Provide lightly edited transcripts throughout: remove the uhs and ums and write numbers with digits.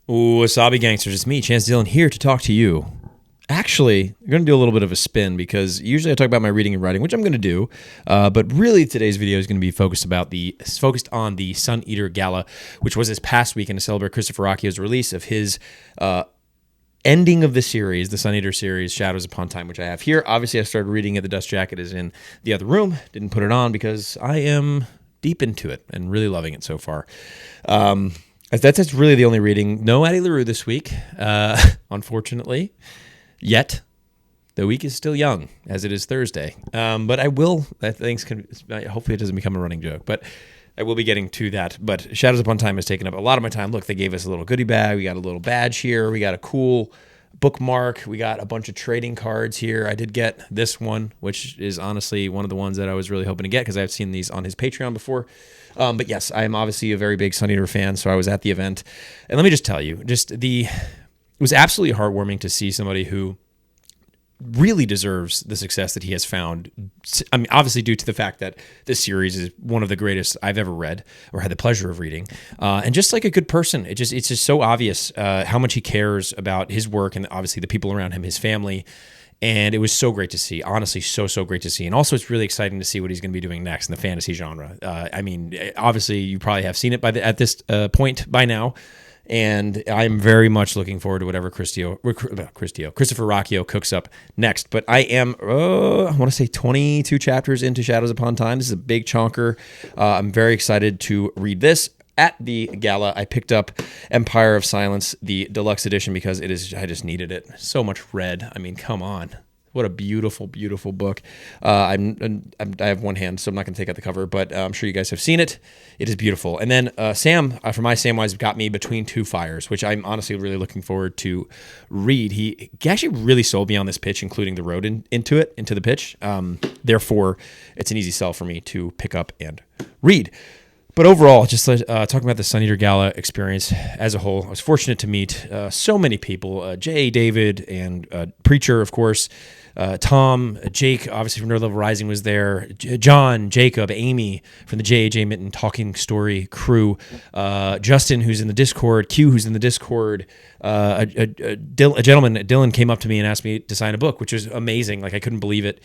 Wasabi Gangsters, it's me, Chance Dillon, here to talk to you. Actually, I'm going to do a little bit of a spin because usually I talk about my reading and writing, which I'm going to do, but really today's video is going to be focused on the Sun Eater Gala, which was this past weekend to celebrate Christopher Ruocchio's release of his ending of the series, the Sun Eater series, Shadows Upon Time, which I have here. Obviously, I started reading it. The dust jacket is in the other room. Didn't put it on because I am deep into it and really loving it so far. That's really the only reading. No Adie Larue this week, unfortunately. Yet, the week is still young, as it is Thursday. But I will, hopefully it doesn't become a running joke, but I will be getting to that. But Shadows Upon Time has taken up a lot of my time. Look, they gave us a little goodie bag. We got a little badge here. We got a cool bookmark. We got a bunch of trading cards here. I did get this one, which is honestly one of the ones that I was really hoping to get because I've seen these on his Patreon before. But yes, I am obviously a very big Sun Eater fan, so I was at the event. And let me just tell you, it was absolutely heartwarming to see somebody who really deserves the success that he has found. I mean, obviously due to the fact that this series is one of the greatest I've ever read or had the pleasure of reading. And just like a good person, it's just so obvious how much he cares about his work and obviously the people around him, his family. And it was so great to see, honestly, so great to see. And also it's really exciting to see what he's going to be doing next in the fantasy genre. I mean, obviously you probably have seen it at this point by now. And I'm very much looking forward to whatever Christopher Ruocchio cooks up next. But I am, I want to say 22 chapters into Shadows Upon Time. This is a big chonker. I'm very excited to read this. At the gala, I picked up Empire of Silence, the deluxe edition, because I just needed it. So much red. I mean, come on. What a beautiful, beautiful book. I have one hand, so I'm not going to take out the cover, but I'm sure you guys have seen it. It is beautiful. And then Sam, from my Samwise, got me Between Two Fires, which I'm honestly really looking forward to read. He actually really sold me on this pitch, including the road into the pitch. Therefore, it's an easy sell for me to pick up and read. But overall, just talking about the Sun Eater Gala experience as a whole, I was fortunate to meet so many people. Jay, David, and Preacher, of course. Tom, Jake, obviously from Nerd Level Rising was there. John, Jacob, Amy from the J.A.J. Mitten Talking Story crew. Justin, who's in the Discord. Q, who's in the Discord. A gentleman, Dillon, came up to me and asked me to sign a book, which was amazing. Like, I couldn't believe it.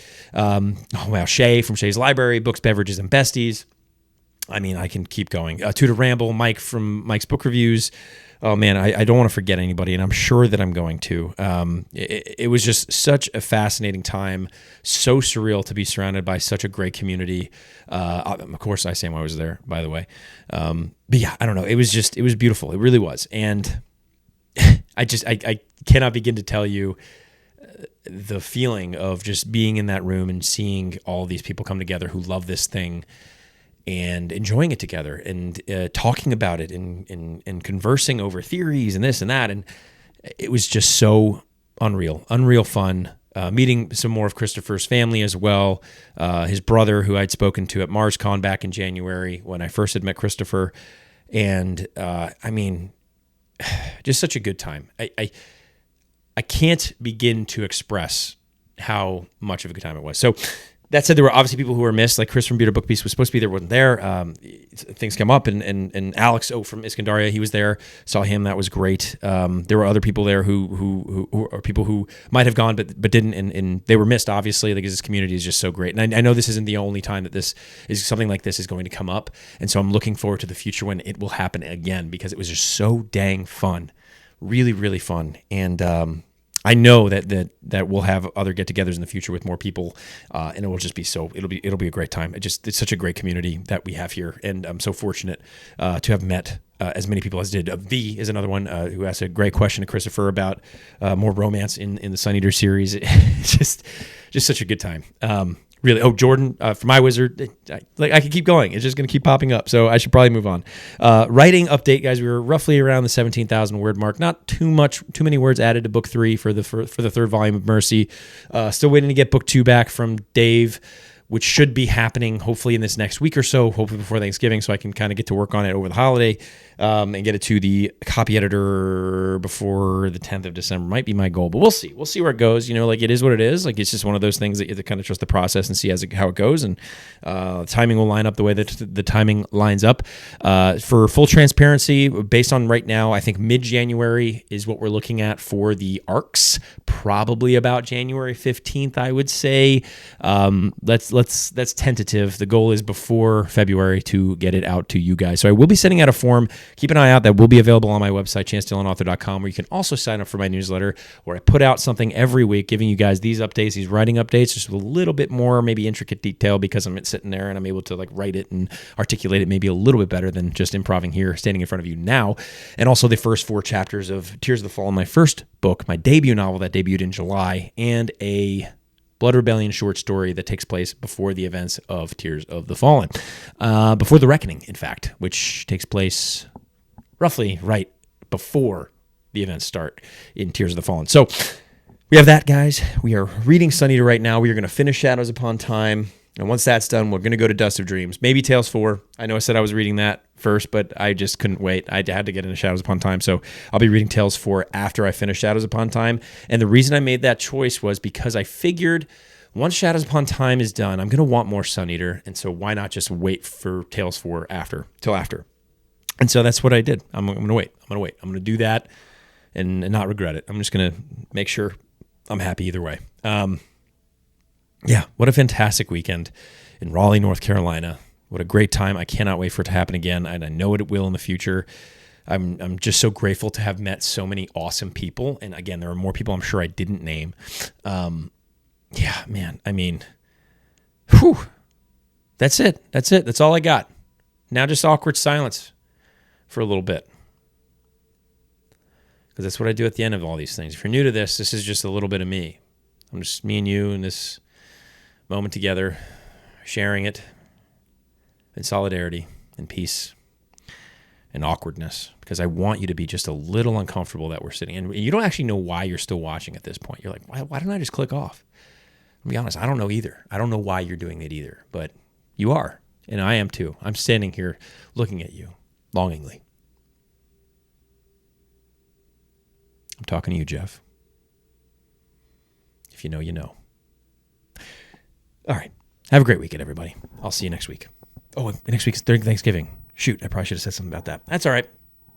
Shay from Shay's Library, Books, Beverages, and Besties. I mean, I can keep going. Tutor Ramble, Mike from Mike's Book Reviews. Oh, man, I don't want to forget anybody, and I'm sure that I'm going to. It was just such a fascinating time, so surreal to be surrounded by such a great community. Of course, I say I was there, by the way. But yeah, I don't know. It was beautiful. It really was. And I cannot begin to tell you the feeling of just being in that room and seeing all these people come together who love this thing and enjoying it together and talking about it and conversing over theories and this and that. And it was just so unreal fun. Meeting some more of Christopher's family as well. His brother, who I'd spoken to at MarsCon back in January when I first had met Christopher. And I mean, just such a good time. I can't begin to express how much of a good time it was. So that said, there were obviously people who were missed, like Chris from Beauty Book Beast was supposed to be there, wasn't there. Things come up, and Alex from Iskandaria, he was there. Saw him, that was great. There were other people there who are people who might have gone but didn't, and they were missed, obviously, because this community is just so great. And I know this isn't the only time that this is something like this is going to come up, and so I'm looking forward to the future when it will happen again, because it was just so dang fun, really, really fun, and I know that we'll have other get-togethers in the future with more people, and it will just be it'll be a great time. It's such a great community that we have here, and I'm so fortunate to have met as many people as did. V is another one who asked a great question to Christopher about more romance in the Sun Eater series. just such a good time. Really. Oh, Jordan from iWizard. I could keep going. It's just going to keep popping up. So I should probably move on. Writing update, guys. We were roughly around the 17,000 word mark. Not too many words added to book 3 for the third volume of Mercy. Still waiting to get book 2 back from Dave. which should be happening hopefully in this next week or so, hopefully before Thanksgiving, so I can kind of get to work on it over the holiday and get it to the copy editor before the 10th of December. Might be my goal, but we'll see. We'll see where it goes. Like, it is what it is. Like, it's just one of those things that you have to kind of trust the process and see how it goes, and timing will line up the way that the timing lines up. For full transparency, based on right now, I think mid-January is what we're looking at for the arcs. Probably about January 15th, I would say. That's tentative. The goal is before February to get it out to you guys. So I will be sending out a form. Keep an eye out. That will be available on my website, chancedillonauthor.com, where you can also sign up for my newsletter, where I put out something every week, giving you guys these updates, these writing updates, just with a little bit more maybe intricate detail, because I'm sitting there and I'm able to like write it and articulate it maybe a little bit better than just improvising here, standing in front of you now. And also the first 4 chapters of Tears of the Fallen, my first book, my debut novel that debuted in July, and a Blood Rebellion short story that takes place before the events of Tears of the Fallen. Before the Reckoning, in fact, which takes place roughly right before the events start in Tears of the Fallen. So we have that, guys. We are reading Sun Eater right now. We are going to finish Shadows Upon Time. And once that's done, we're going to go to Dust of Dreams. Maybe Tales 4. I know I said I was reading that first, but I just couldn't wait. I had to get into Shadows Upon Time. So I'll be reading Tales 4 after I finish Shadows Upon Time. And the reason I made that choice was because I figured once Shadows Upon Time is done, I'm going to want more Sun Eater. And so why not just wait for Tales 4 till after? And so that's what I did. I'm going to wait. I'm going to do that and not regret it. I'm just going to make sure I'm happy either way. Yeah, what a fantastic weekend in Raleigh, North Carolina. What a great time. I cannot wait for it to happen again, and I know it will in the future. I'm just so grateful to have met so many awesome people. And again, there are more people I'm sure I didn't name. Yeah, man, I mean, whew. That's it. That's all I got. Now just awkward silence for a little bit, because that's what I do at the end of all these things. If you're new to this is just a little bit of me. I'm just me and you in this moment together, sharing it in solidarity and peace and awkwardness, because I want you to be just a little uncomfortable that we're sitting in. You don't actually know why you're still watching at this point. You're like, why don't I just click off? I'll be honest, I don't know either. I don't know why you're doing it either, but you are, and I am too. I'm standing here looking at you longingly. I'm talking to you, Jeff. If you know, you know. All right. Have a great weekend, everybody. I'll see you next week. Oh, next week's during Thanksgiving. Shoot, I probably should have said something about that. That's all right.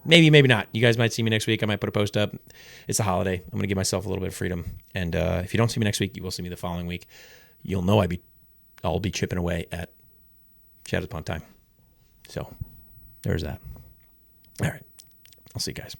Maybe, maybe not. You guys might see me next week. I might put a post up. It's a holiday. I'm going to give myself a little bit of freedom. And if you don't see me next week, you will see me the following week. You'll know I'll be chipping away at Shadows Upon Time. So there's that. All right. I'll see you guys.